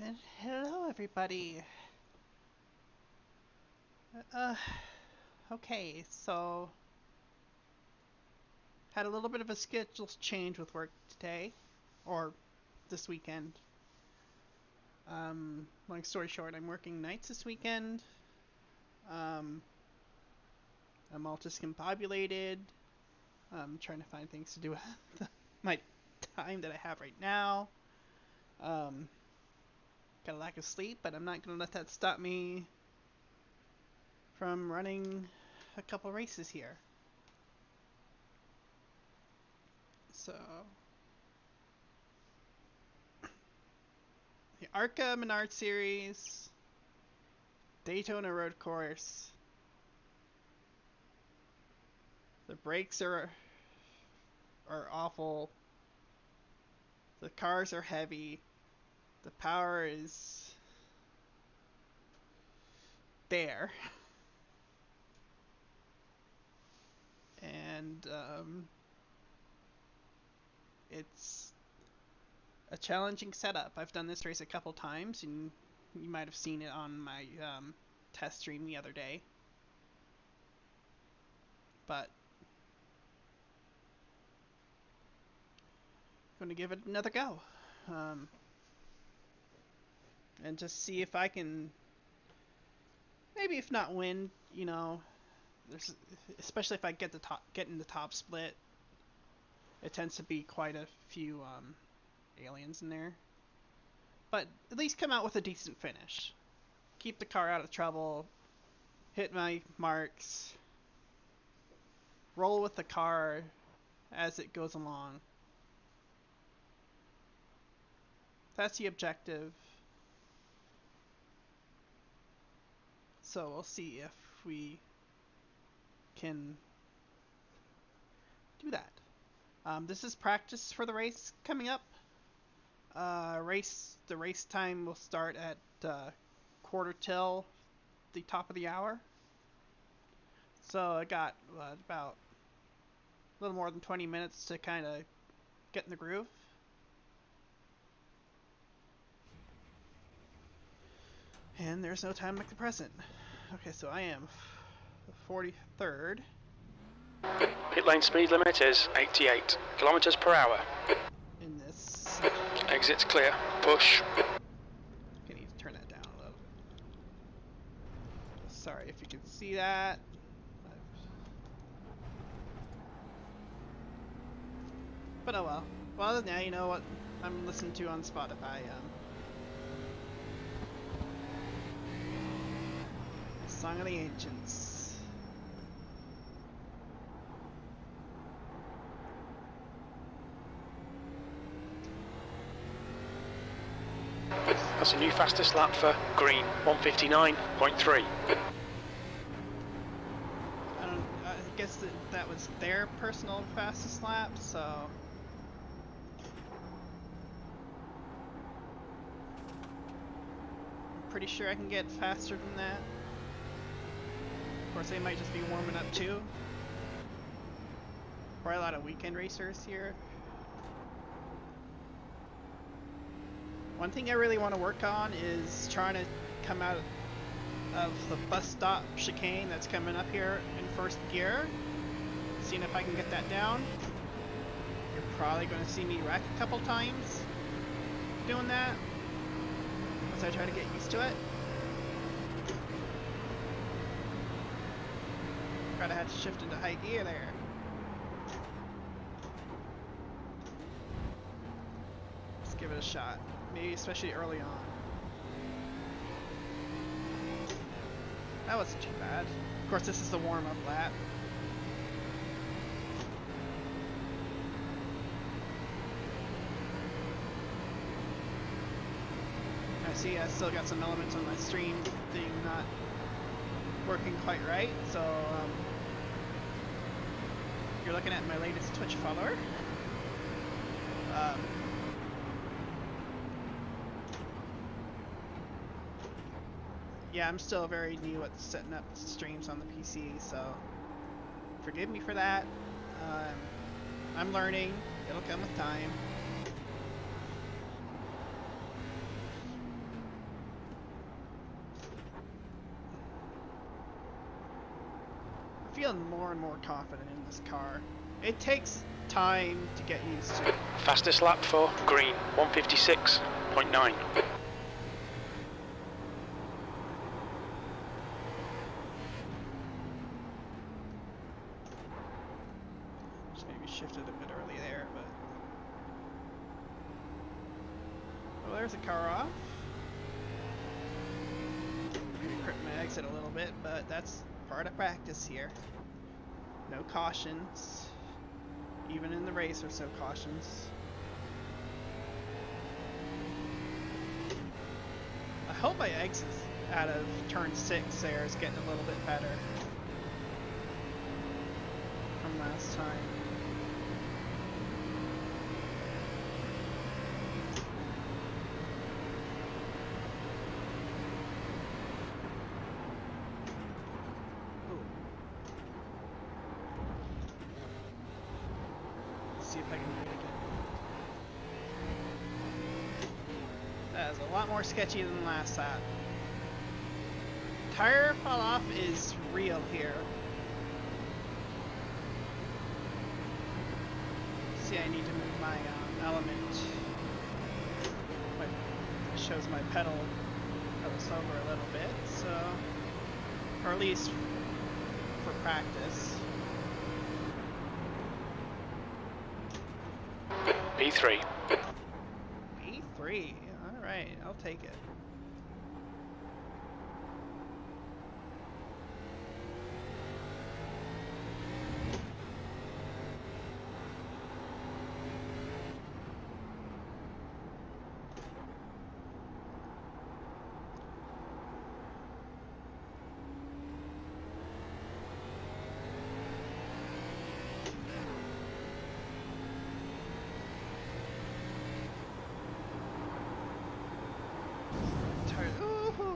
And hello, everybody. Uh, okay, so had a little bit of a schedule change with work today, or this weekend. Long story short, I'm working nights this weekend. Um, I'm all discombobulated. I'm trying to find things to do with my time that I have right now. Um, got a lack of sleep, but I'm not gonna let that stop me from running a couple races here. So the ARCA Menards series, Daytona road course. The brakes are awful. The cars are heavy. The power is there, and it's a challenging setup. I've done this race a couple times, and you might have seen it on my test stream the other day. But I'm going to give it another go, and just see if I can, maybe if not win, there's, especially if I get in the top split. It tends to be quite a few aliens in there, but at least come out with a decent finish. Keep the car out of trouble, hit my marks, roll with the car as it goes along. That's the objective. So we'll see if we can do that. This is practice for the race coming up. The race time will start at quarter till the top of the hour. So I got about a little more than 20 minutes to kind of get in the groove. And there's no time like the present. Okay, so I am the 43rd. Pit lane speed limit is 88 kilometers per hour. In this. Exit's clear. Push. I need to turn that down a little. Sorry if you can see that. But oh well. Well, now you know what I'm listening to on Spotify. Song of the Ancients. That's a new fastest lap for green, 159.3. I guess that was their personal fastest lap, so I'm pretty sure I can get faster than that. Of course, they might just be warming up too. Probably a lot of weekend racers here. One thing I really want to work on is trying to come out of the bus stop chicane that's coming up here in first gear. Seeing if I can get that down. You're probably going to see me wreck a couple times doing that once I try to get used to it. Gotta have to shift into high gear there. Let's give it a shot. Maybe especially early on. That wasn't too bad. Of course, this is the warm-up lap. I see I still got some elements on my stream thing not working quite right, so you're looking at my latest Twitch follower. Yeah, I'm still very new at setting up streams on the PC, so forgive me for that. I'm learning. It'll come with time. feeling more and more confident in this car. It takes time to get used to. Fastest lap for green, 156.9. Just maybe shifted a bit early there, but... Oh, there's a car off. Maybe crit my exit a little bit, but that's part of practice here. No cautions. Even in the race, there's no cautions. I hope my exit out of turn 6 there is getting a little bit better from last time. See if I can do it again. That is a lot more sketchy than last lap. Tire fall off is real here. See, I need to move my element. It shows my pedal goes over a little bit, so, or at least for practice. P3. P3. Alright, I'll take it.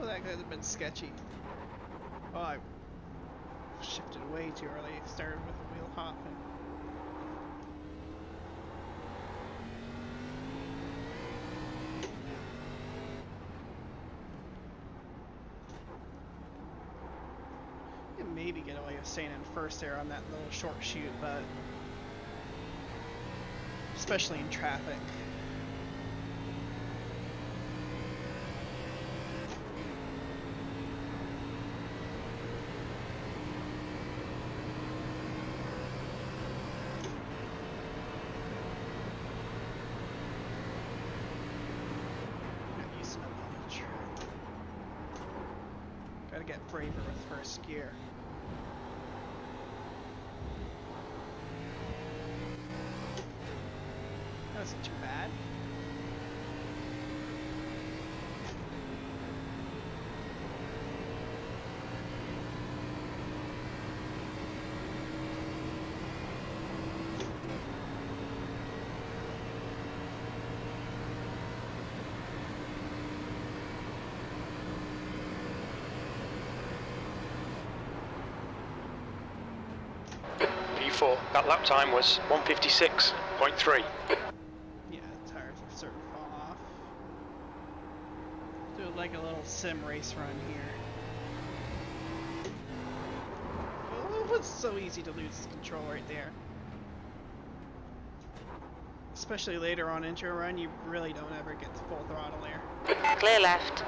That could have been sketchy. Oh, I shifted way too early. Started with the wheel hopping. I could maybe get away with staying in first there on that little short shoot, but especially in traffic. Gotta get braver with first gear. That wasn't too bad. P4. That lap time was 156.3. Yeah, tires are starting to fall off. Do like a little sim race run here. Oh, it's so easy to lose control right there. Especially later on into a run, you really don't ever get the full throttle there. Clear left.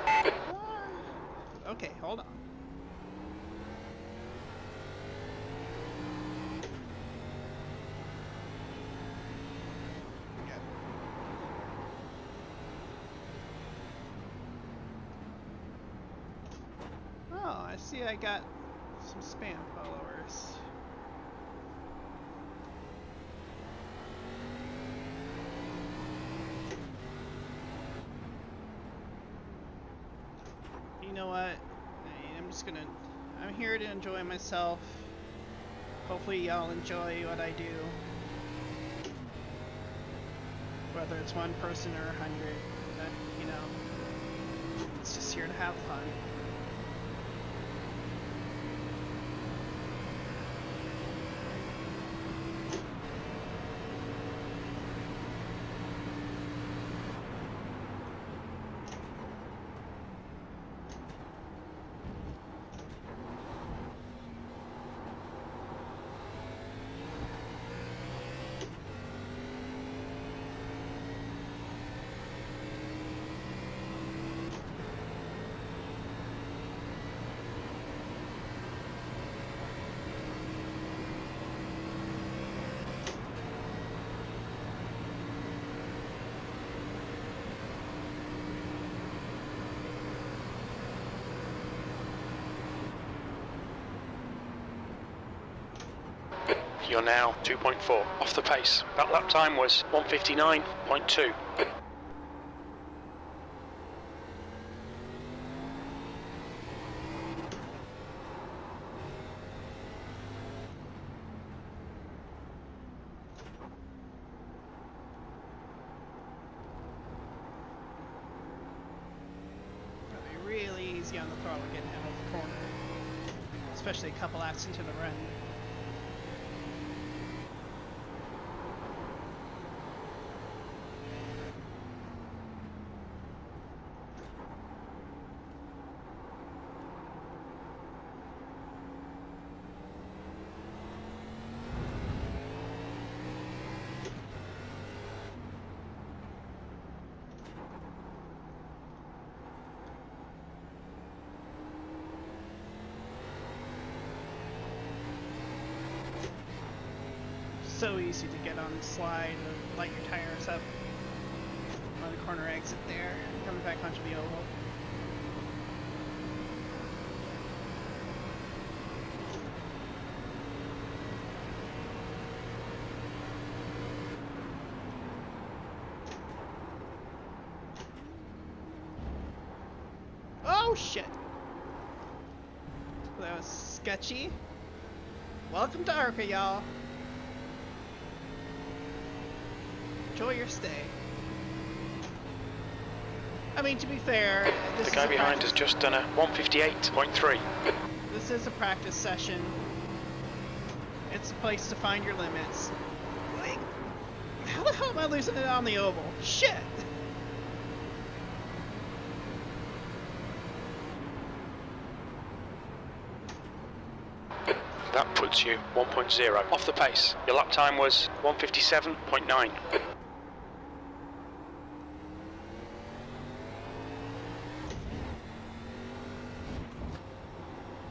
Okay, hold on. Oh, I see I got some spam followers. You know what? I'm here to enjoy myself. Hopefully y'all enjoy what I do. Whether it's one person or 100, you know, it's just here to have fun. You're now 2.4 off the pace. That lap time was 1:59.2. Really easy on the throttle getting out of the corner, especially a couple laps into the run. So easy to get on the slide, light your tires up on the corner exit there, coming back onto the oval. Oh shit! That was sketchy. Welcome to ARCA, y'all. Enjoy your stay. I mean, to be fair, this The guy behind has just done a 1:58.3. This is a practice session. It's a place to find your limits. Like, how the hell am I losing it on the oval? Shit! That puts you 1.0 off the pace. Your lap time was 1:57.9.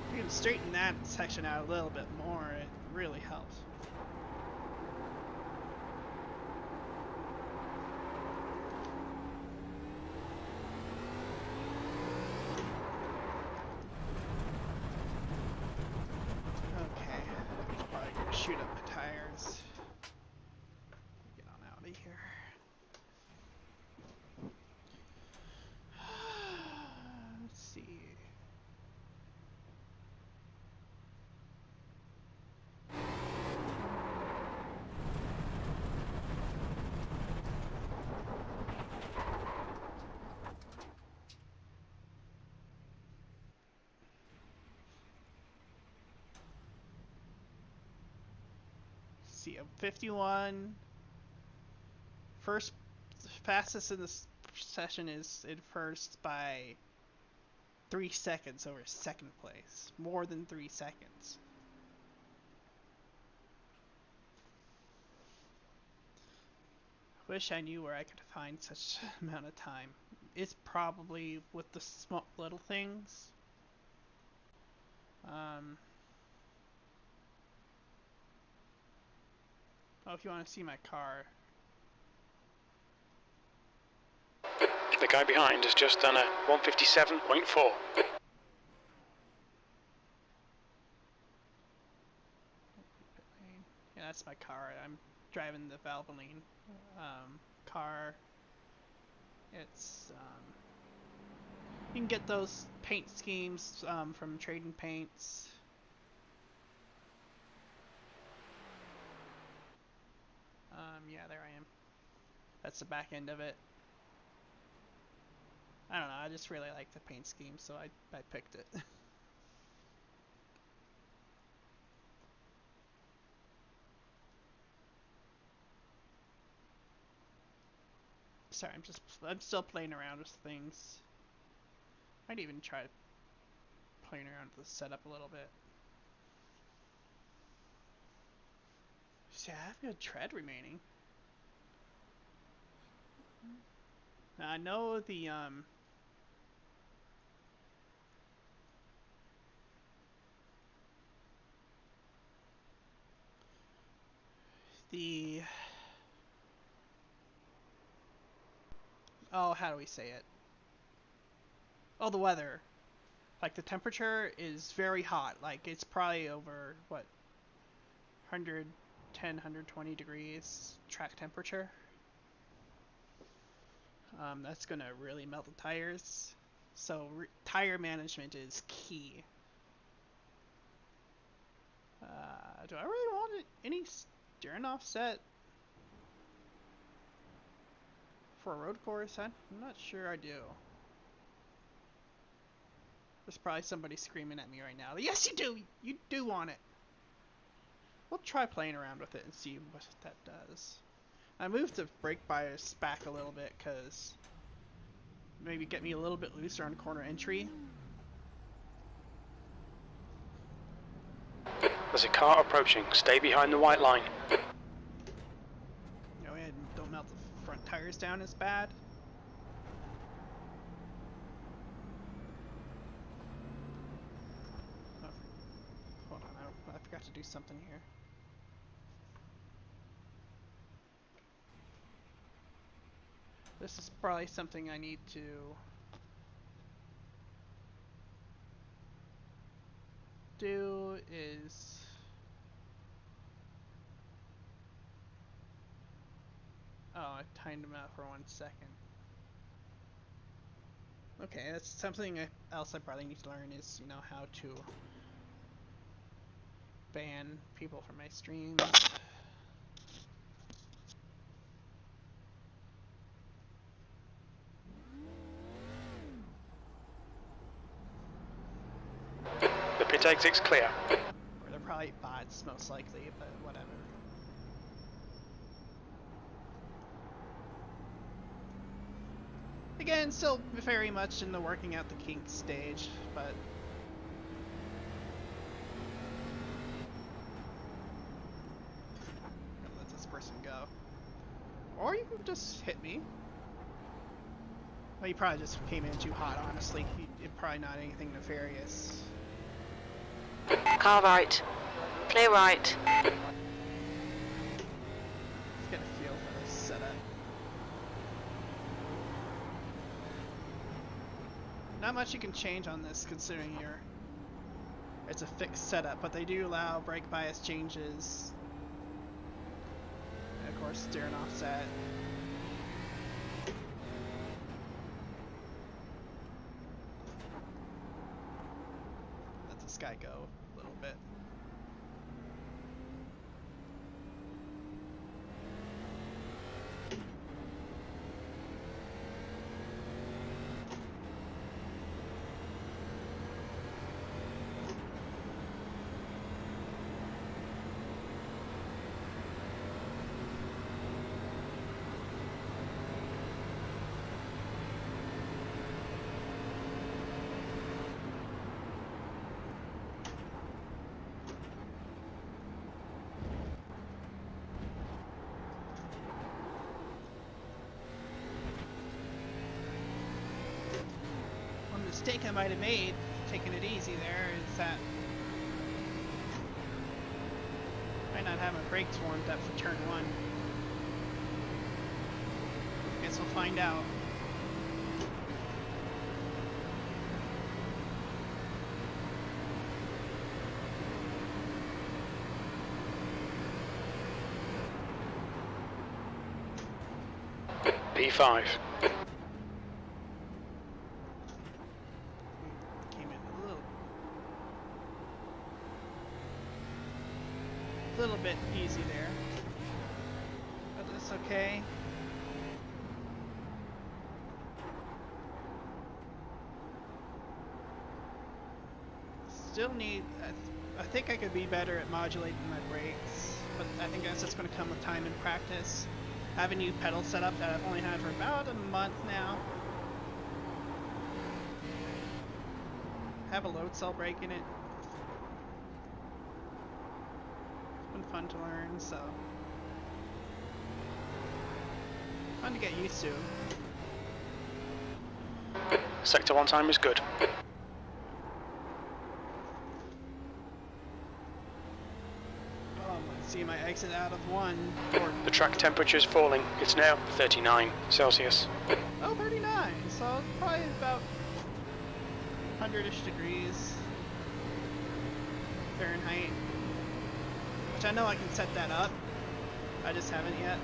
If you can straighten that section out a little bit more, it really helps. Shoot up the tires. Get on out of here. Let's see. See, a 51. First, fastest in this session is in first by 3 seconds over second place. More than 3 seconds. Wish I knew where I could find such amount of time. It's probably with the small little things. Oh, if you want to see my car. The guy behind has just done a 1:57.4. Yeah, that's my car. I'm driving the Valvoline car. It's you can get those paint schemes from Trading Paints. Yeah, there I am. That's the back end of it. I don't know, I just really like the paint scheme, so I picked it. Sorry, I'm still playing around with things. Might even try playing around with the setup a little bit. See, I have good tread remaining. Now, I know the oh, how do we say it? Oh, the weather. Like, the temperature is very hot. Like, it's probably over, what, 100 120 degrees track temperature. That's gonna really melt the tires. So tire management is key. Do I really want any steering offset for a road course? I'm not sure I do. There's probably somebody screaming at me right now. Yes, you do! You do want it! We'll try playing around with it and see what that does. I moved the brake bias back a little bit because maybe get me a little bit looser on corner entry. There's a car approaching. Stay behind the white line. You know, and don't melt the front tires down as bad. Oh, hold on, I forgot to do something here. This is probably something I need to do is I timed them out for 1 second. Okay, that's something else I probably need to learn is, you know, how to ban people from my streams. The pit exit's clear. Or they're probably bots, most likely, but whatever. Again, still very much in the working out the kinks stage, but let this person go. Or you can just hit me. Well, you probably just came in too hot, honestly. You're probably not anything nefarious. Car right. Clear right. Let's get a feel for this setup. Not much you can change on this considering it's a fixed setup, but they do allow brake bias changes. And of course, steering offset. Let this guy go a little bit. Mistake I might have made taking it easy there is that I might not have my brakes warmed up for turn 1. Guess we'll find out. P5. Little bit easy there, but that's okay. Still need, I think I could be better at modulating my brakes, but I think that's just going to come with time and practice. I have a new pedal setup that I've only had for about a month now. I have a load cell brake in it. Fun to learn, so fun to get used to. Sector 1 time is good. Let's see my exit out of 1. The track temperature is falling. It's now 39 Celsius. Oh, 39, so probably about 100-ish degrees Fahrenheit. Which I know I can set that up. I just haven't yet.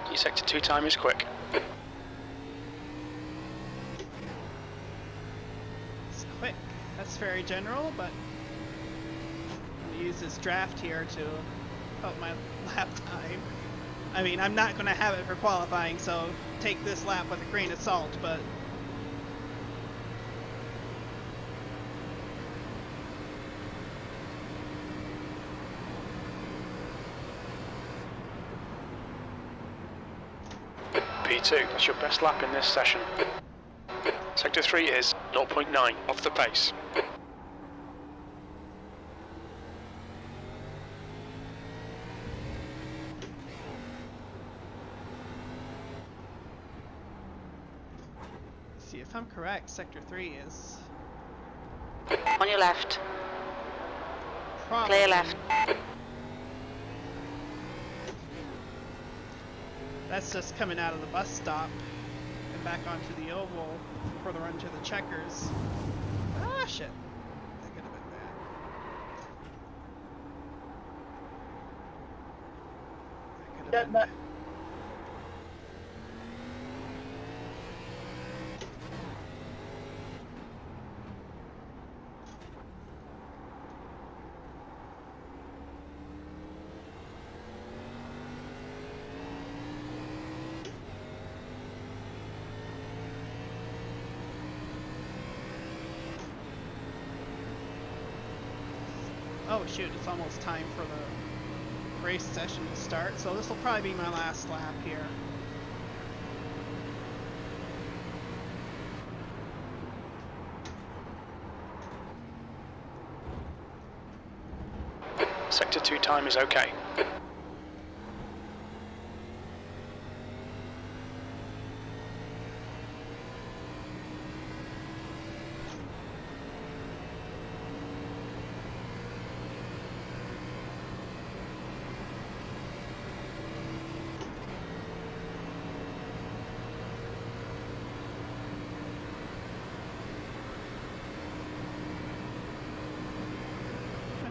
Your sector 2 time is quick. It's quick. That's very general, but I'm going to use this draft here to help my lap time. I mean, I'm not going to have it for qualifying, so take this lap with a grain of salt, but P2, that's your best lap in this session. Sector 3 is 0.9 off the pace. see if I'm correct, Sector 3 is On your left. probably Clear left. That's just coming out of the bus stop and back onto the oval for the run to the checkers. Ah, shit. That could have been bad. That could have been. Oh shoot, it's almost time for the race session to start, so this will probably be my last lap here. Sector 2 time is okay.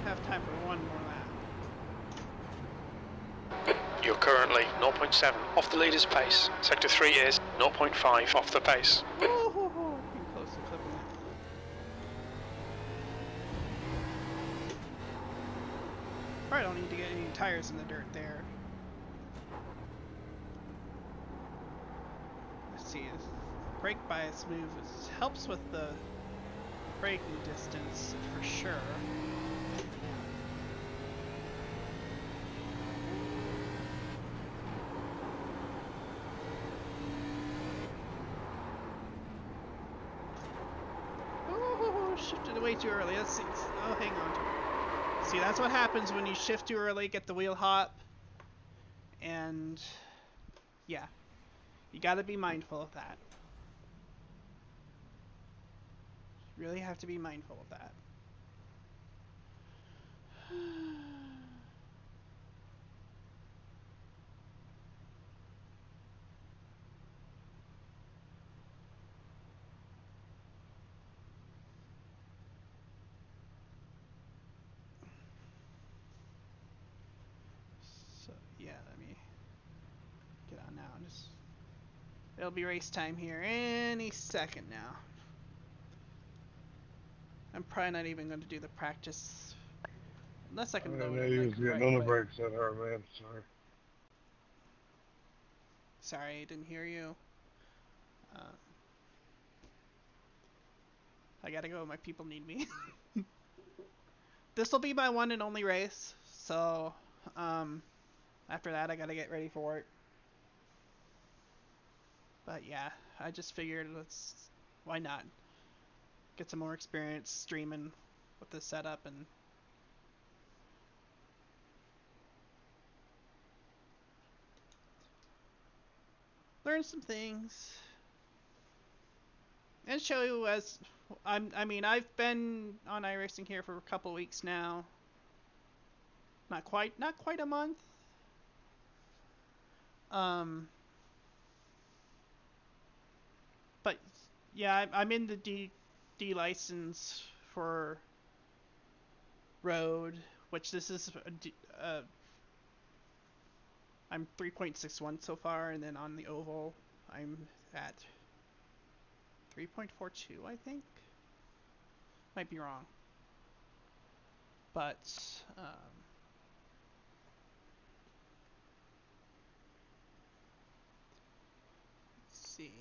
Have time for one more lap. You're currently 0.7 off the leader's pace. Sector 3 is 0.5 off the pace. Woo-hoo-hoo. Getting close to clipping it. Probably don't need to get any tires in the dirt there. Let's see, brake bias move helps with the braking distance for sure. Shifted way too early. Let's see. Oh, hang on. See, that's what happens when you shift too early, get the wheel hop. And yeah, you gotta be mindful of that. You really have to be mindful of that. So yeah, let me get on now. It'll be race time here any second now. I'm probably not even going to do the practice unless I can load it. He was Like, getting right on the away. brakes at her, man. Sorry. Sorry, I didn't hear you. I gotta go. My people need me. This will be my one and only race, so after that I gotta get ready for work. But yeah, I just figured why not get some more experience streaming with this setup and learn some things and show you as I mean, I've been on iRacing here for a couple weeks now. Not quite a month. Yeah, I'm in the D license for road, which this is I'm 3.61 so far, and then on the oval I'm at 3.42, I think. Might be wrong, but let's see.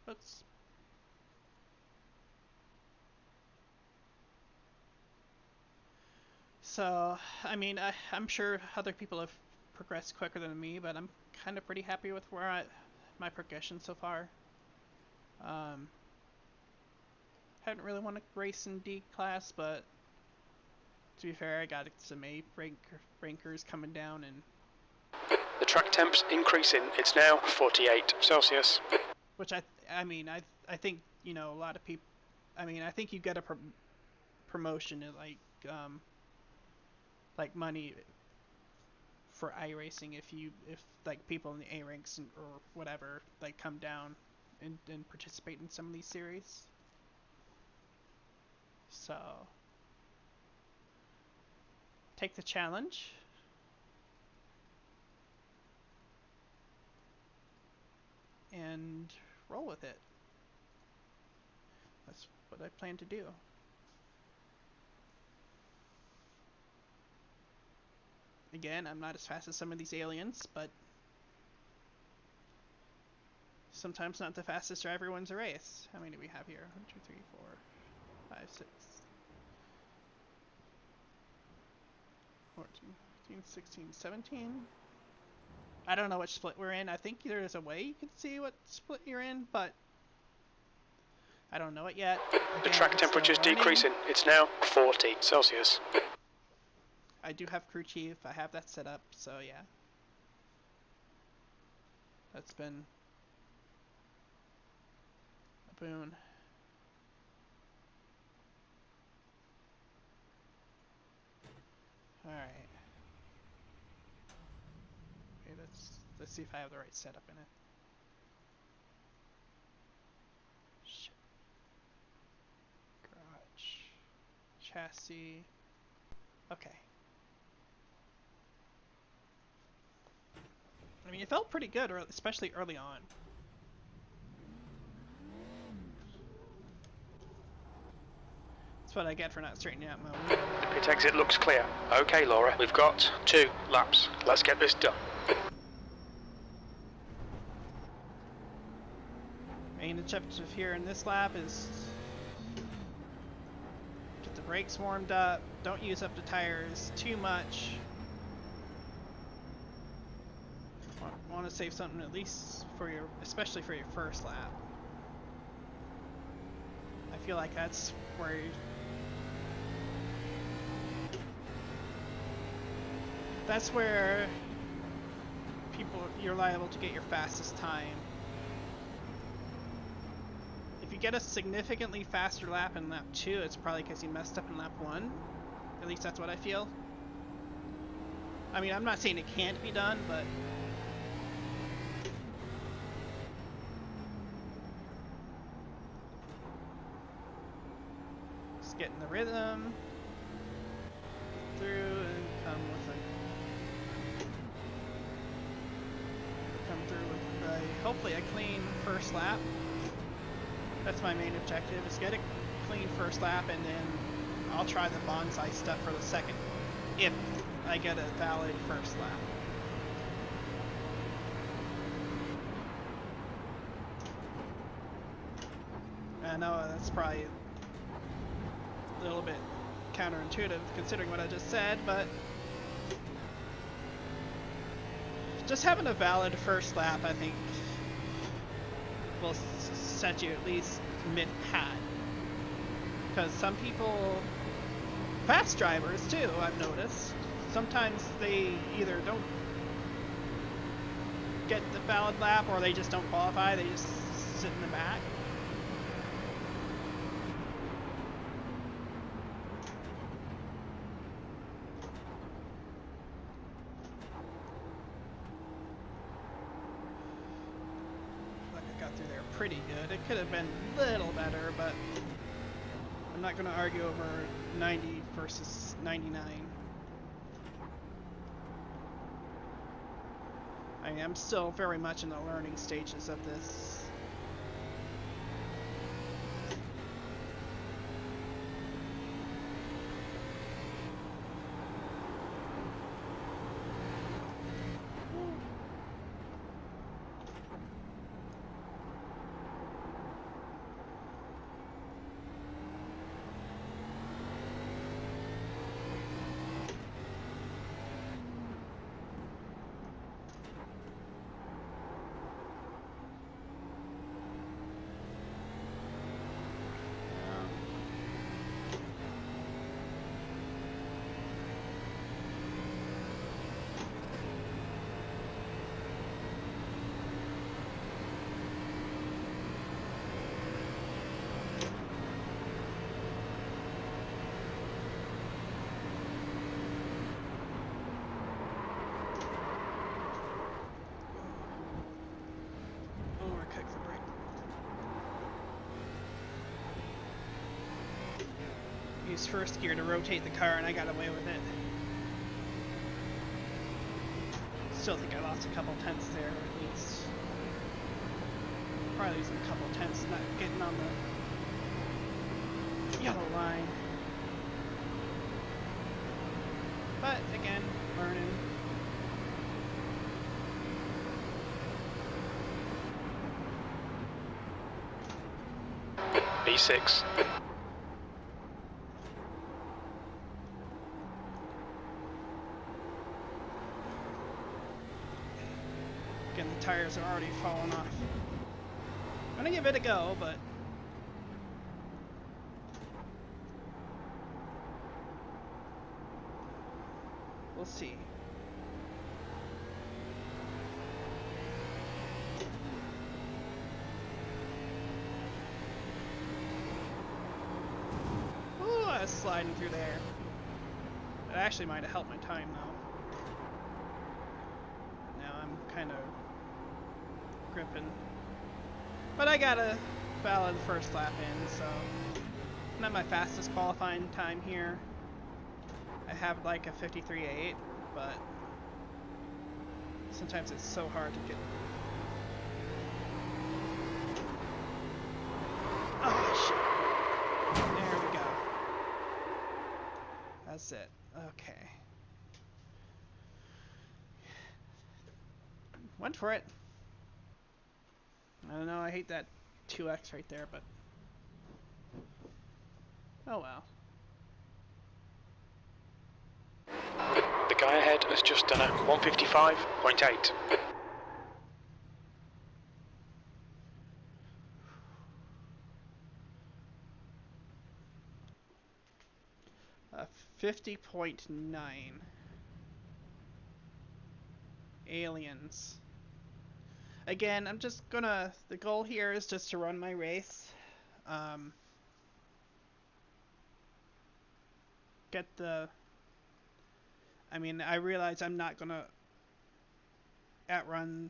Oops. So, I mean, I'm sure other people have progressed quicker than me, but I'm kind of pretty happy with my progression so far. Haven't really won a race in D class, but to be fair, I got some A rankers coming down, and The track temp's increasing. It's now 48 Celsius. which I mean, I think, you know, a lot of people. I mean, I think you get a promotion at like money for iRacing if like people in the A ranks or whatever like come down and participate in some of these series. So take the challenge. And roll with it. That's what I plan to do. Again, I'm not as fast as some of these aliens, but sometimes not the fastest driver wins a race. How many do we have here? 1, 2, 3, 4, 5, 6, 14, 15, 16, 17. I don't know which split we're in. I think there is a way you can see what split you're in, but I don't know it yet. Again, The track temperature's decreasing. It's now 40 Celsius. I do have crew chief. I have that set up, so yeah. That's been a boon. Alright. Okay, let's see if I have the right setup in it. Shit. Garage. Chassis. Okay. I mean, it felt pretty good, especially early on. That's what I get for not straightening out my wheel. Pit exit looks clear. Okay, Laura, we've got 2 laps. Let's get this done. Main objective here in this lap is get the brakes warmed up. Don't use up the tires too much. Want to save something at least for especially for your first lap. I feel like that's where you're liable to get your fastest time. If you get a significantly faster lap in lap 2, it's probably because you messed up in lap 1. At least that's what I feel. I mean, I'm not saying it can't be done, but just get in the rhythm, get through, and come through with hopefully a clean first lap. That's my main objective, is get a clean first lap, and then I'll try the bonsai stuff for the second, if I get a valid first lap. I know that's probably a little bit counterintuitive considering what I just said, but just having a valid first lap, I think, will set you at least mid-pad. Because some people, fast drivers too, I've noticed, sometimes they either don't get the valid lap or they just don't qualify, they just sit in the back. pretty good. It could have been a little better, but I'm not going to argue over 90 versus 99. I am still very much in the learning stages of this. Use first gear to rotate the car, and I got away with it. Still think I lost a couple tenths there, at least. Probably losing a couple tenths, not getting on the yellow line. But again, learning. B6. Again, the tires are already falling off. I'm gonna give it a go, but we'll see. Ooh, I was sliding through there. It actually might have helped my time, though. Now I'm kind of gripping. But I got a valid first lap in, so not my fastest qualifying time here. I have like a 53.8, but sometimes it's so hard to get. Oh shit! There we go. That's it. Okay. Went for it. I don't know, I hate that 2x right there, but oh well. The guy ahead has just done a 155.8. A 50.9. Aliens. Again, I'm just gonna. The goal here is just to run my race. Get the. I mean, I realize I'm not gonna outrun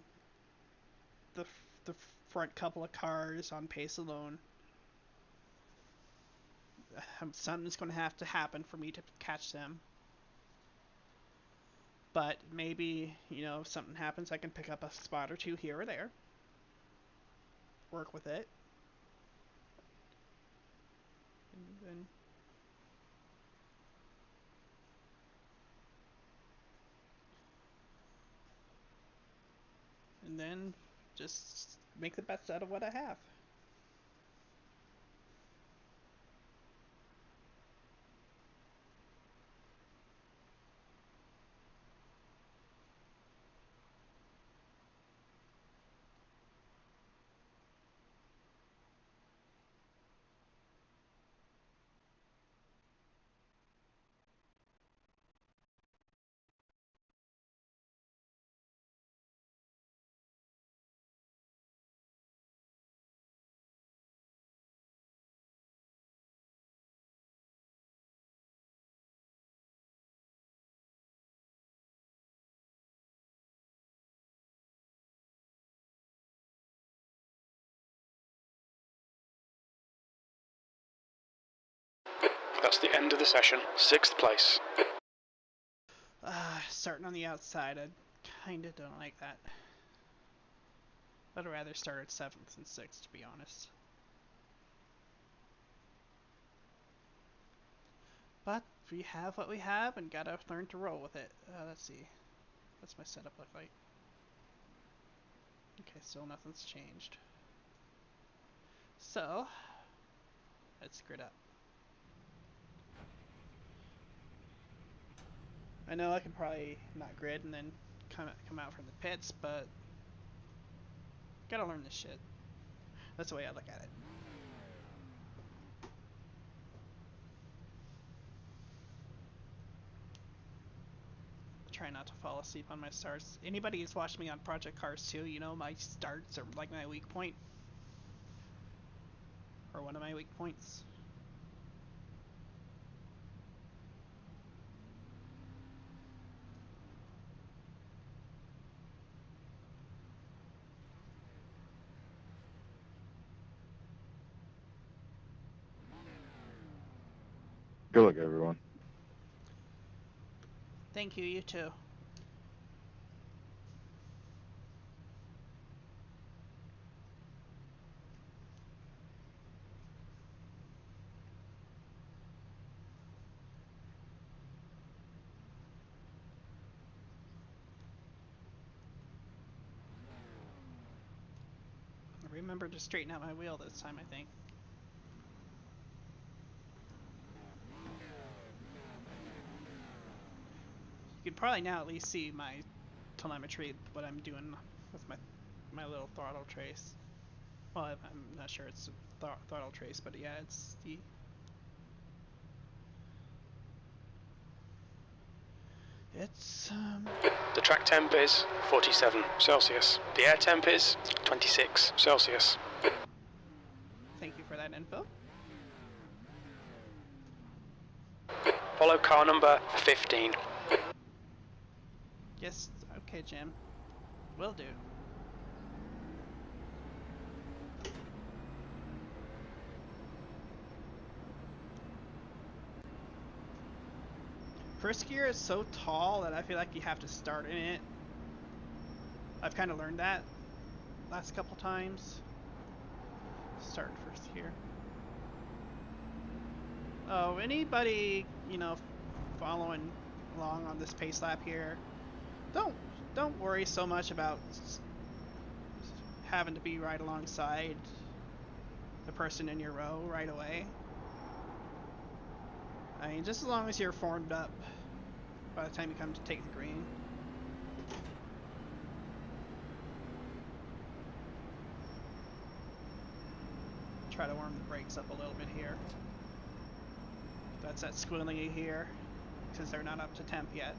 the the front couple of cars on pace alone. Something's gonna have to happen for me to catch them. But maybe, you know, if something happens, I can pick up a spot or two here or there. Work with it. And then just make the best out of what I have. That's the end of the session. 6th place. Starting on the outside, I kinda don't like that. I'd rather start at 7th and 6th, to be honest. But we have what we have and gotta learn to roll with it. Let's see. What's my setup look like? Okay, still nothing's changed. So, let's grid up. I know I can probably not grid and then come out from the pits, but gotta learn this shit. That's the way I look at it. Try not to fall asleep on my starts. Anybody who's watched me on Project Cars 2, you know my starts are like my weak point. Or one of my weak points. Good luck, everyone. Thank you, you too. Remember to straighten out my wheel this time, I think. You can probably now at least see my telemetry, what I'm doing with my little throttle trace. Well, I'm not sure it's a throttle trace, but yeah, it's the... It's, The track temp is 47 Celsius. The air temp is 26 Celsius. Thank you for that info. Follow car number 15. Yes, okay, Jim. Will do. First gear is so tall that I feel like you have to start in it. I've kind of learned that last couple times. Start first gear. Oh, anybody, you know, following along on this pace lap here, don't worry so much about having to be right alongside the person in your row right away. I mean, just as long as you're formed up by the time you come to take the green. Try to warm the brakes up a little bit here. That's that squiggly here, since they're not up to temp yet.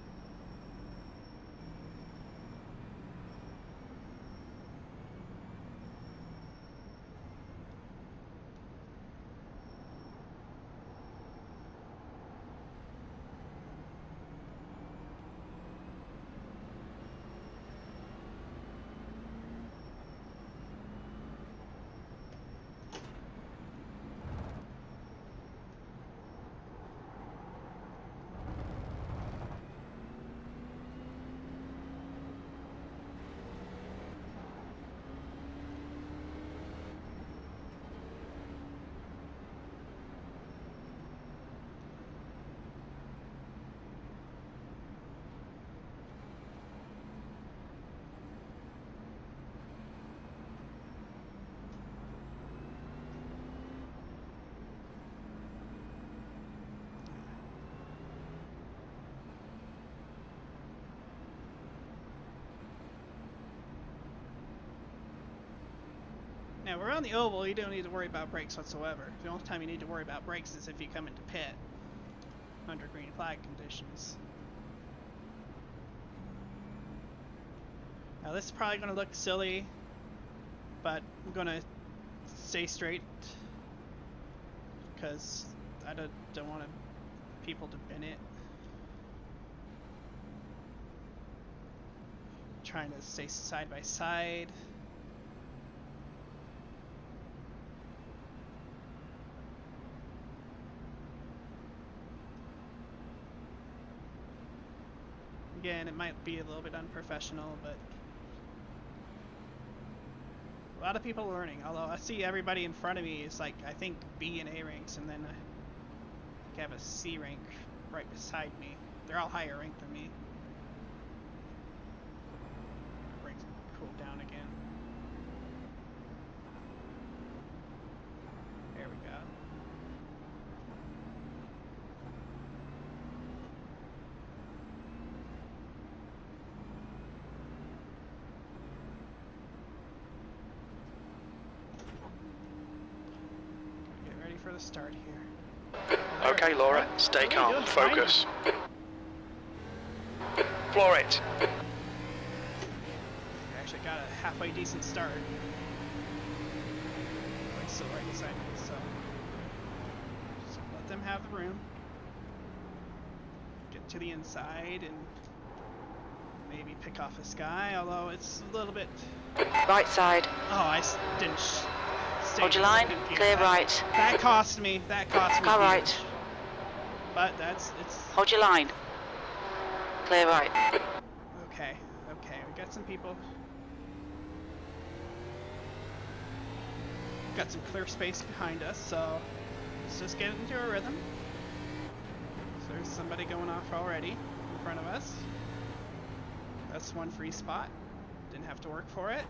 Now, around the oval, you don't need to worry about brakes whatsoever. The only time you need to worry about brakes is if you come into pit under green flag conditions. Now, this is probably going to look silly, but I'm going to stay straight because I don't want people to bin it. Trying to stay side by side. Again, it might be a little bit unprofessional, but a lot of people learning. Although I see everybody in front of me is like, I think B and A ranks, and then I have a C rank right beside me. They're all higher ranked than me. Ranks cooled down again. There we go. Get ready for the start here. Okay, Laura, stay calm, focus. Floor it. I actually got a halfway decent start. Like still right beside me, so just let them have the room. Get to the inside and maybe pick off this guy, although it's a little bit... Right side. Oh, I didn't stay. Hold your line. Clear right. That cost me. That cost me. Car huge. right. But it's... Hold your line. Clear right. Okay, okay, we got some people. Got some clear space behind us, so let's just get into a rhythm. So there's somebody going off already in front of us. That's one free spot. Didn't have to work for it.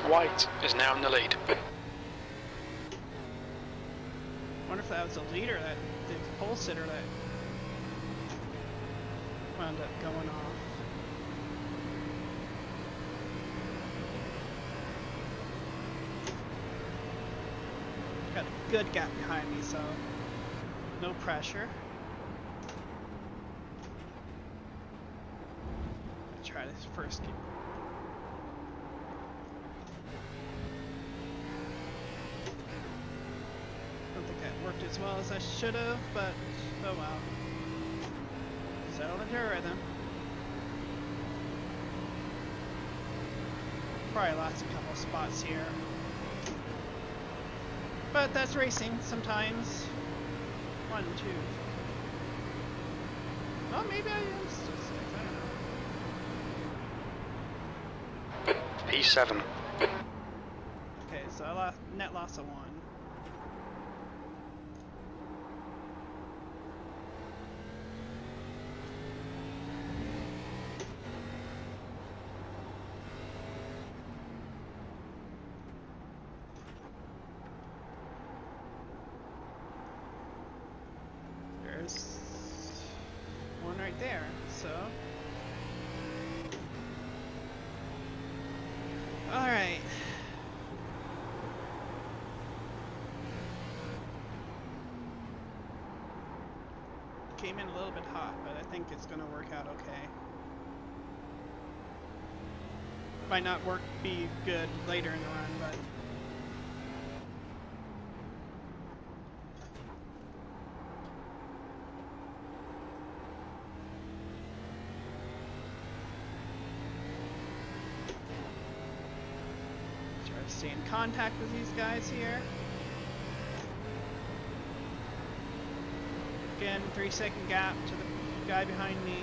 White is now in the lead. Wonder if that was the leader, that the pole sitter that wound up going off. Got a good gap behind me, so no pressure. I'll try this first game. Worked as well as I should have, but oh well. Settled into a rhythm. Probably lost a couple spots here. But that's racing sometimes. 1, 2. Well, maybe I am still 6, I don't know. P7. Okay, so I lost net loss of 1. One right there, so alright. Came in a little bit hot, but I think it's gonna work out okay. Might not be good later in the run, but stay in contact with these guys here. Again, 3-second gap to the guy behind me.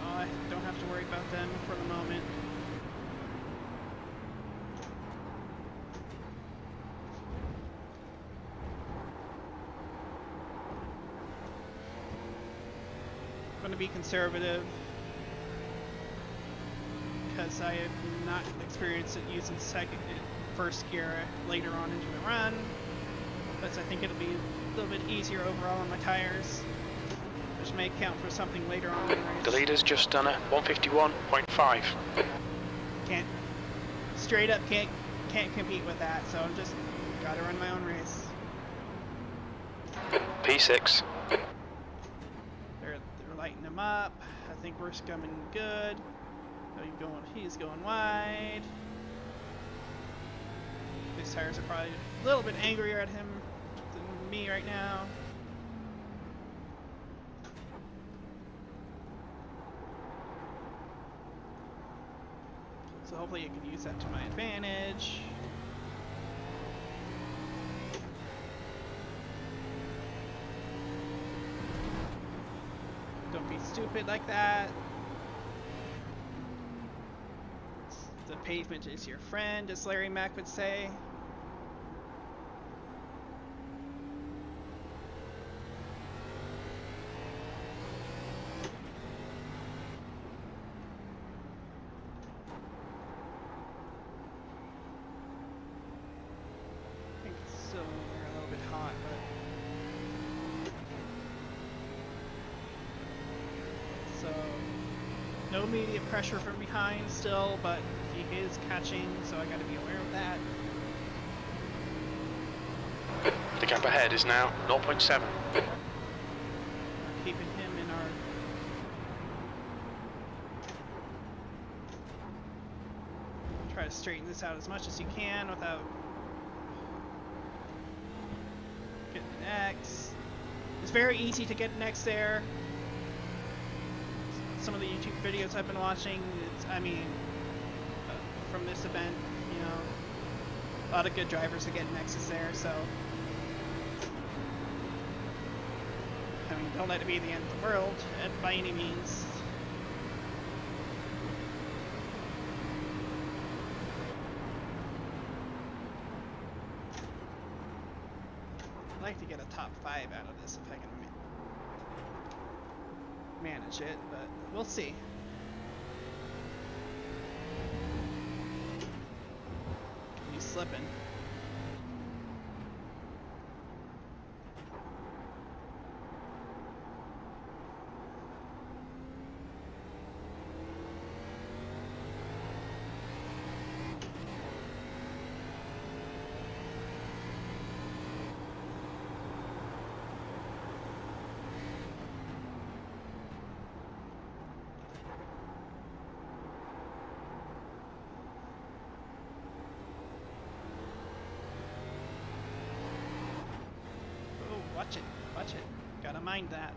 Oh, I don't have to worry about them for the moment. I'm going to be conservative, because I have not experienced it using first gear later on into the run, but I think it'll be a little bit easier overall on my tires, which may count for something later on in the race. The leader's just done a 151.5. Straight up can't compete with that, so I'm just gotta run my own race. P6. They're lighting them up. I think we're coming good. He's going wide. His tires are probably a little bit angrier at him than me right now. So hopefully I can use that to my advantage. Don't be stupid like that. The pavement is your friend, as Larry Mack would say. I think it's still a little bit hot, but so no immediate pressure from behind still, but he is catching, so I gotta be aware of that. The gap ahead is now 0.7. We're keeping him in our... Try to straighten this out as much as you can without getting an X. It's very easy to get an X there. Some of the YouTube videos I've been watching, from this event, you know, a lot of good drivers are getting X's there, so I mean, don't let it be the end of the world by any means. I'd like to get a top 5 out of this if I can manage it, but we'll see. He's slipping. Watch it. Gotta mind that.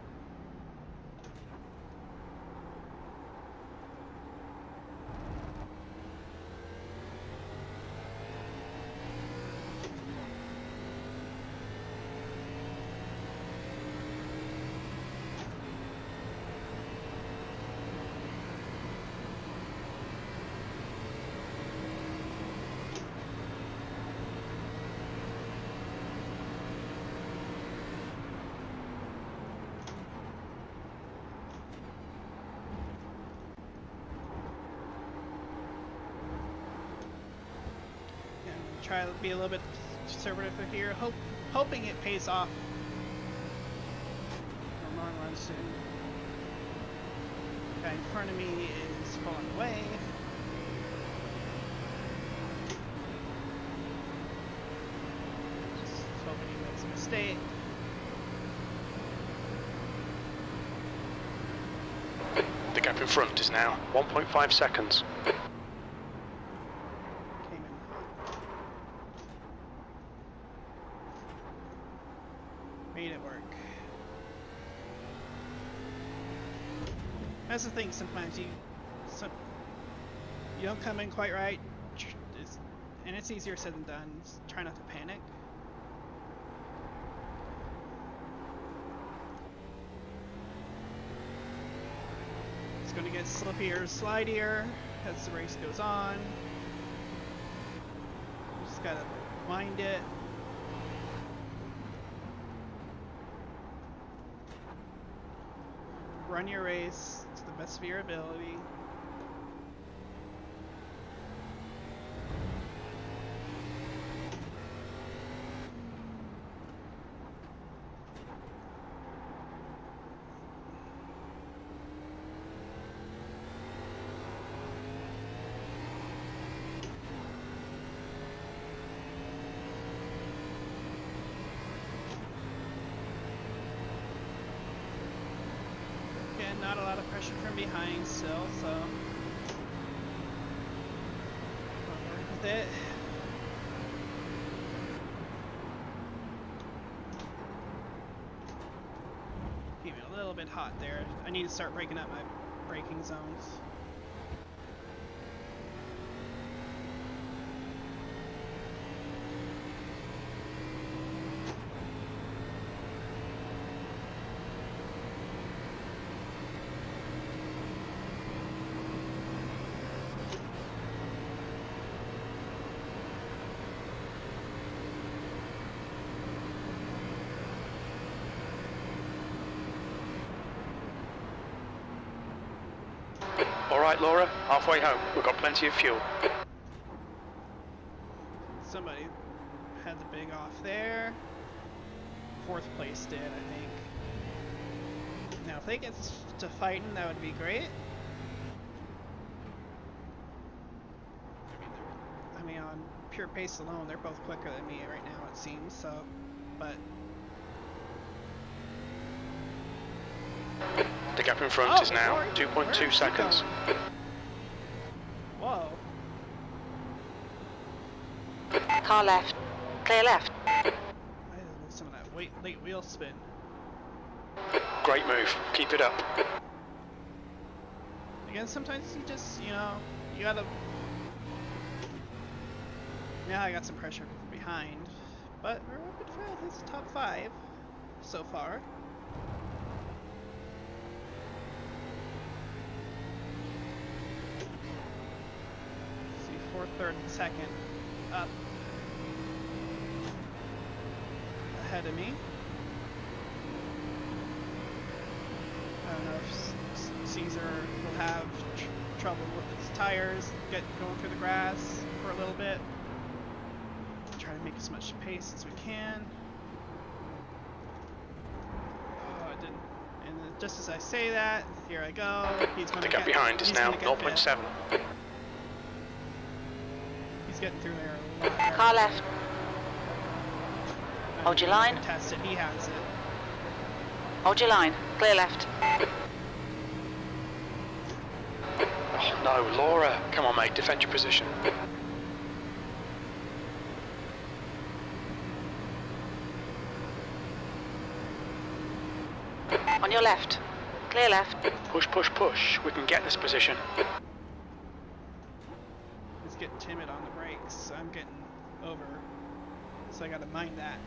Try to be a little bit conservative here, hoping it pays off for long run soon. The guy in front of me is pulling away. Just hoping he makes a mistake. The gap in front is now 1.5 seconds. Made it work. That's the thing, sometimes you don't come in quite right, and it's easier said than done. Just try not to panic. It's going to get slippier, slidier as the race goes on. You just gotta mind it. Run your race to the best of your ability. Not a lot of pressure from behind still, so I'll work with it. bit hot there. I need to start breaking up my braking zones. Alright Laura, halfway home. We've got plenty of fuel. Somebody had the big off there. Fourth place did, I think. Now if they get to fighting, that would be great. I mean, on pure pace alone, they're both quicker than me right now, it seems, so, but... The gap in front is now Lord, 2.2 seconds. Whoa. Car left. Clear left. I didn't know some of that late wheel spin. Great move. Keep it up. Again, sometimes you just, you know, you gotta... Yeah, I got some pressure from behind, but we're up at 5. This is top 5 so far. See, 4th, 3rd, and 2nd up ahead of me. I don't know if Caesar will have trouble with his tires, going through the grass for a little bit. Try to make as much pace as we can. Oh, I didn't. And then just as I say that, here I go. He's going to The gap behind is now 0.7. He's getting through there a lot. Car left. Hold your line. Test it. He has it. Hold your line. Clear left. Oh no, Laura. Come on mate, defend your position. On your left. Clear left. Push, push, push. We can get this position. He's getting timid on the brakes. I'm getting over. So I gotta mind that.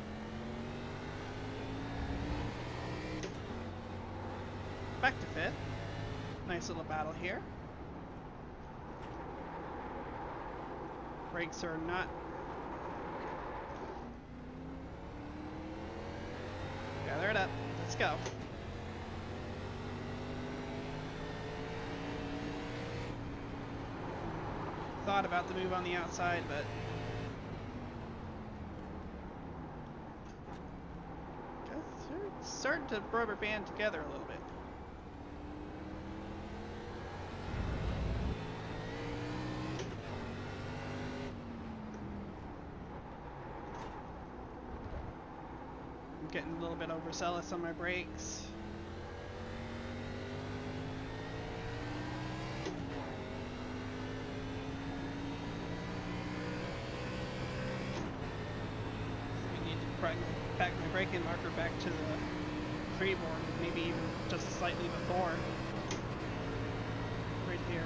Back to 5th. Nice little battle here. Brakes are not... Gather it up. Let's go. Thought about the move on the outside, but... They're starting to rubber band together a little bit. I'm getting a little bit overzealous on my brakes. Back my braking marker back to the freeboard, maybe even just slightly before. Right here.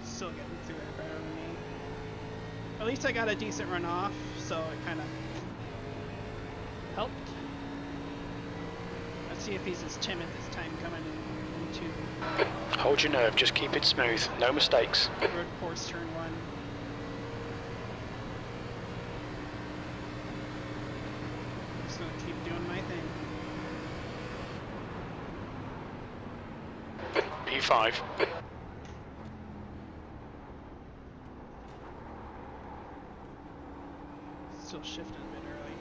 Still getting through there better than me. At least I got a decent run off, so it kind of helped. See if he's as timid this time coming into Hold your nerve, just keep it smooth, no mistakes. road course turn 1. Just gonna keep doing my thing. P5. Still shifting a bit early.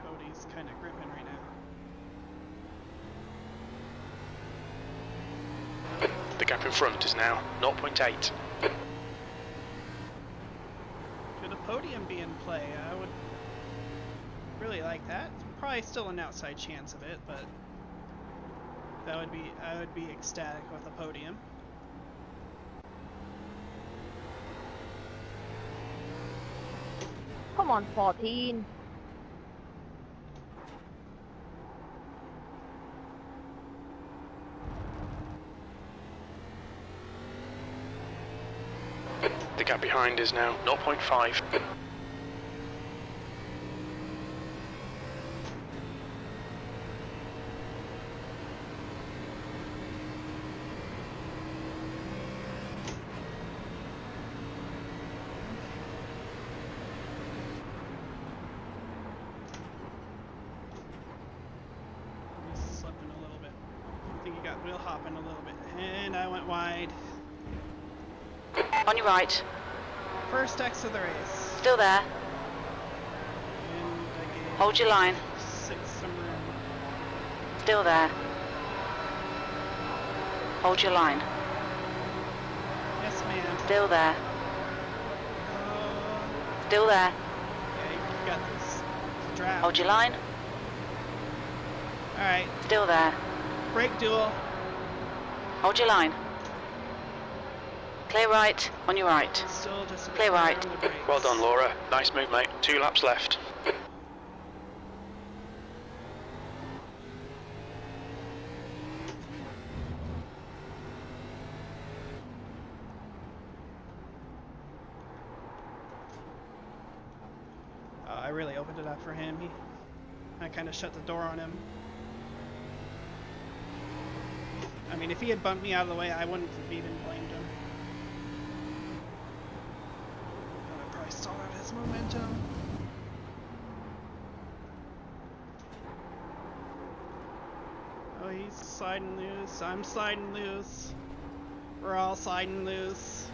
Cody's kind of gripping right now. 'The gap in front is now 0.8. podium be in play. I would really like that. Probably still an outside chance of it, but I would be ecstatic with a podium. Come on, 14. The gap behind is now 0.5. He's slipping a little bit. I think he got wheel hopping a little bit. And I went wide. On your right. First X of the race. Still there. And I gave Hold your line. 6 some room. Still there. Hold your line. Yes, ma'am. Still there. Uh, Still there. yeah, you got this. Draft. Hold your line. Alright. Still there. Brake duel. Hold your line. Clear right. On your right. Still just a bit Clear right. on the brakes. Well done, Laura. Nice move, mate. 2 laps left. I really opened it up for him. I kind of shut the door on him. I mean, if he had bumped me out of the way, I wouldn't have even blamed him. I would probably stall out his momentum. Oh, he's sliding loose. I'm sliding loose. We're all sliding loose.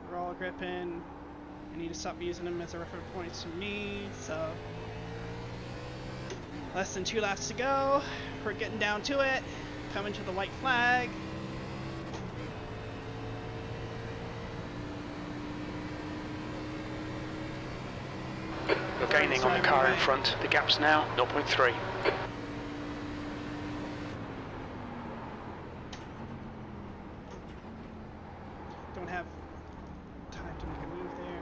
We're all gripping. I need to stop using them as a reference points to me, so less than 2 laps to go. We're getting down to it. Coming to the white flag. You're gaining on the car in front. The gap's now 0.3. Don't have time to make a move there.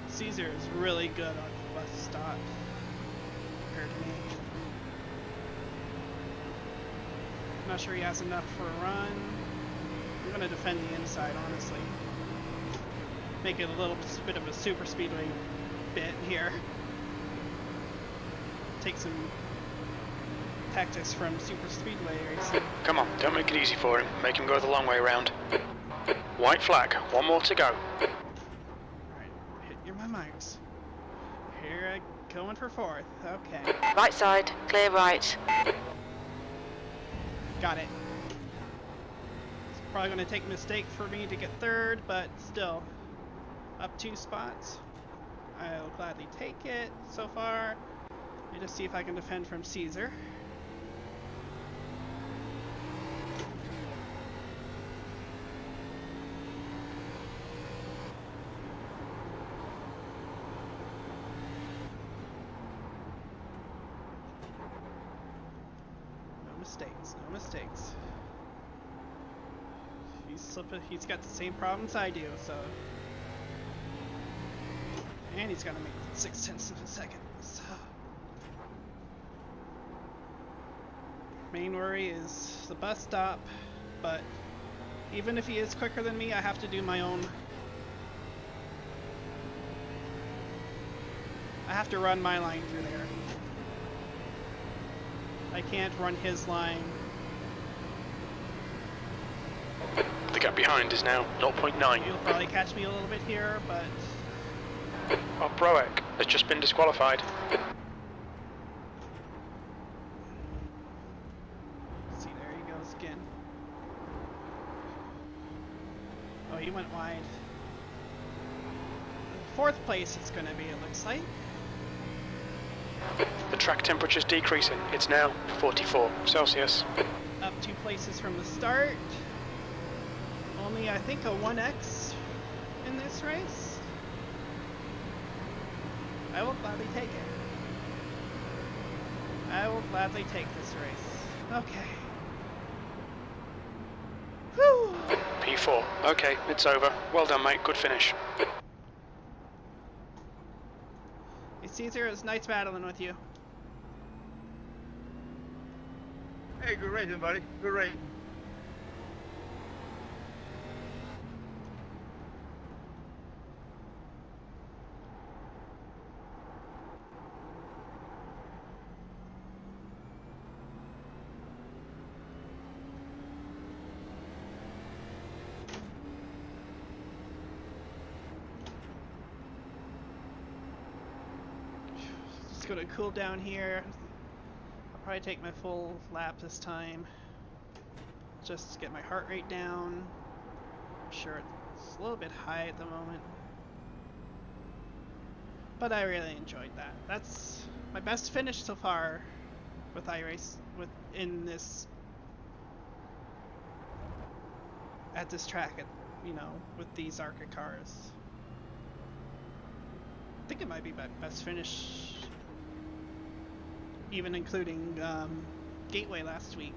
Caesar is really good on the bus stop compared to me. I'm not sure he has enough for a run. I'm going to defend the inside, honestly. Make it a little bit of a super speedway bit here. Take some tactics from super speedway racing. Come on, don't make it easy for him. Make him go the long way round. White flag. 1 more to go. Alright, hit your my marks. Here I going for 4th. Okay. Right side. Clear right. Got it. It's probably going to take a mistake for me to get 3rd, but still. Up 2 spots. I'll gladly take it so far. Let me just see if I can defend from Caesar. No mistakes, no mistakes. He's got the same problems I do, so. And he's got to make 0.6 of a second, so. Main worry is the bus stop, but even if he is quicker than me, I have to do my own. I have to run my line through there. I can't run his line. The gap behind is now 0.9. He'll probably catch me a little bit here, but Oh, Broek has just been disqualified. see, there he goes again. Oh, he went wide. 4th place it's gonna be, it looks like. The track temperature's decreasing. It's now 44 Celsius. Up 2 places from the start. Only, I think, a 1x in this race. I will gladly take it. I will gladly take this race. Okay. Whew. P4. Okay, it's over. Well done, mate. Good finish. Hey, Caesar, it was nice battling with you. Hey, good racing, buddy. Good race. Just gonna cool down here. I'll probably take my full lap this time. Just to get my heart rate down. I'm sure it's a little bit high at the moment. But I really enjoyed that. That's my best finish so far with iRace in this at this track with these ARCA cars. I think it might be my best finish even including Gateway last week.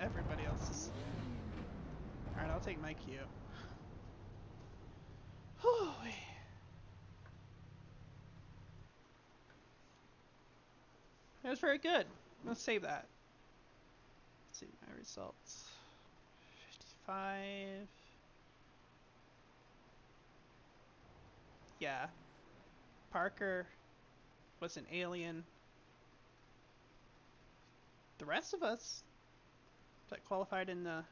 Everybody else is... Alright, I'll take my cue. That was very good. Let's save that. Let's see my results. 55. Yeah. Parker was an alien. The rest of us that qualified in the...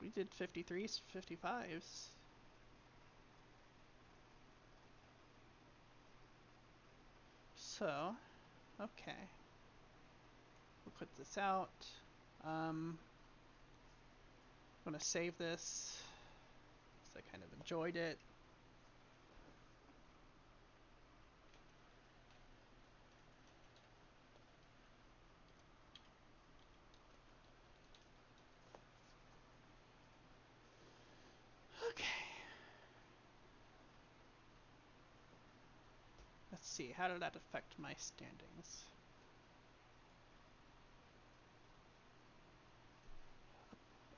We did 53s, 55s. So, okay. We'll put this out. I'm gonna save this because I kind of enjoyed it. Okay. Let's see, how did that affect my standings?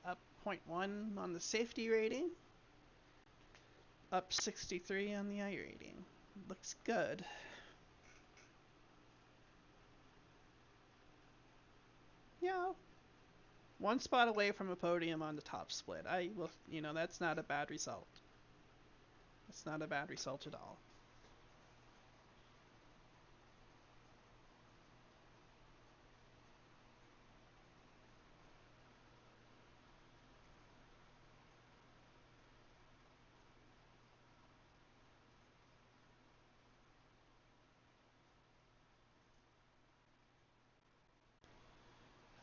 Up 0.1 on the safety rating. Up 63 on the I rating. Looks good. Yeah. One spot away from a podium on the top split. I will, that's not a bad result. That's not a bad result at all.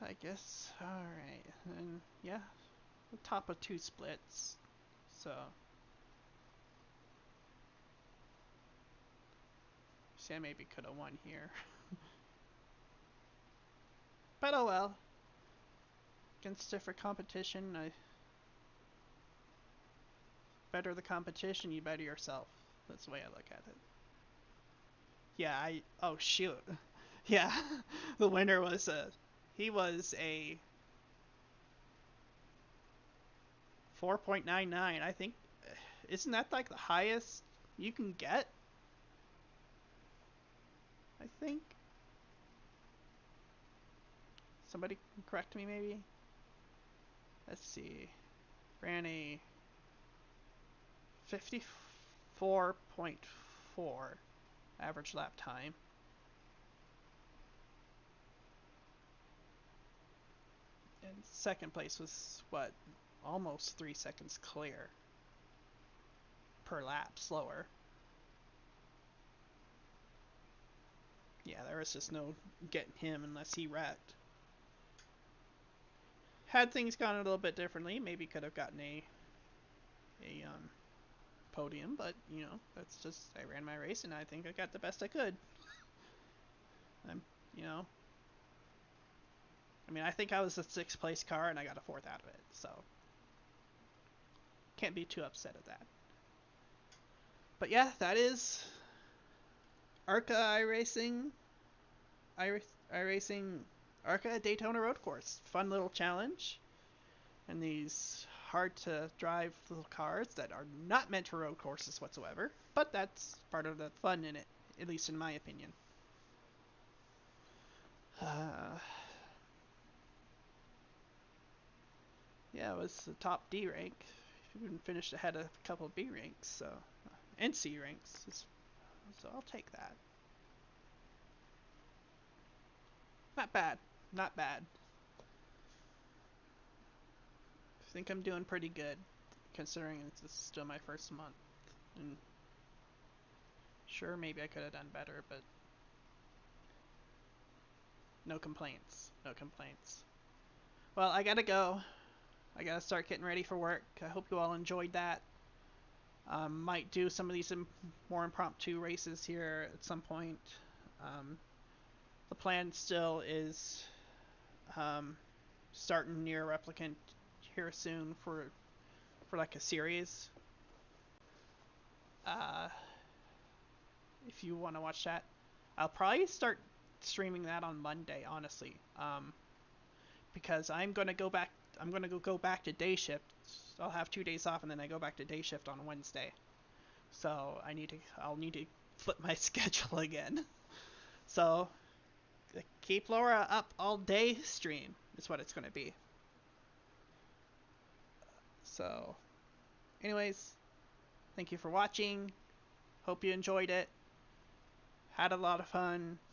I guess, alright, and yeah, the top of 2 splits, so, see I maybe could have won here, but oh well, against different competition, better the competition, you better yourself, that's the way I look at it. Yeah, oh shoot, yeah, the winner was he was a 4.99. I think, isn't that like the highest you can get? I think. Somebody can correct me maybe. Let's see. Ran a 54.4 average lap time. And second place was, what, almost 3 seconds clear per lap slower. Yeah, there was just no getting him unless he wrecked. Had things gone a little bit differently, maybe could have gotten a podium, but you know, that's just, I ran my race and I think I got the best I could. I'm, you know, I mean, I think I was a 6th place car and I got a 4th out of it, so can't be too upset at that. But yeah, that is ARCA iRacing ARCA Daytona Road Course. Fun little challenge, and these hard to drive little cars that are not meant for road courses whatsoever. But that's part of the fun in it, at least in my opinion. Yeah, it was the top D rank. Even finished ahead of a couple of B ranks, so and C ranks. So I'll take that. Not bad. Not bad. I think I'm doing pretty good, considering it's still my first month. And sure, maybe I could have done better, but no complaints. No complaints. Well, I gotta go. I gotta start getting ready for work. I hope you all enjoyed that. Might do some of these more impromptu races here at some point. The plan still is starting near Replicant here soon for like a series. If you want to watch that, I'll probably start streaming that on Monday, honestly, because I'm gonna go back. I'm gonna go back to day shift. I'll have 2 days off, and then I go back to day shift on Wednesday. So I'll need to flip my schedule again. So the Keep Laura Up All Day stream is what it's gonna be. So, anyways, thank you for watching. Hope you enjoyed it. Had a lot of fun.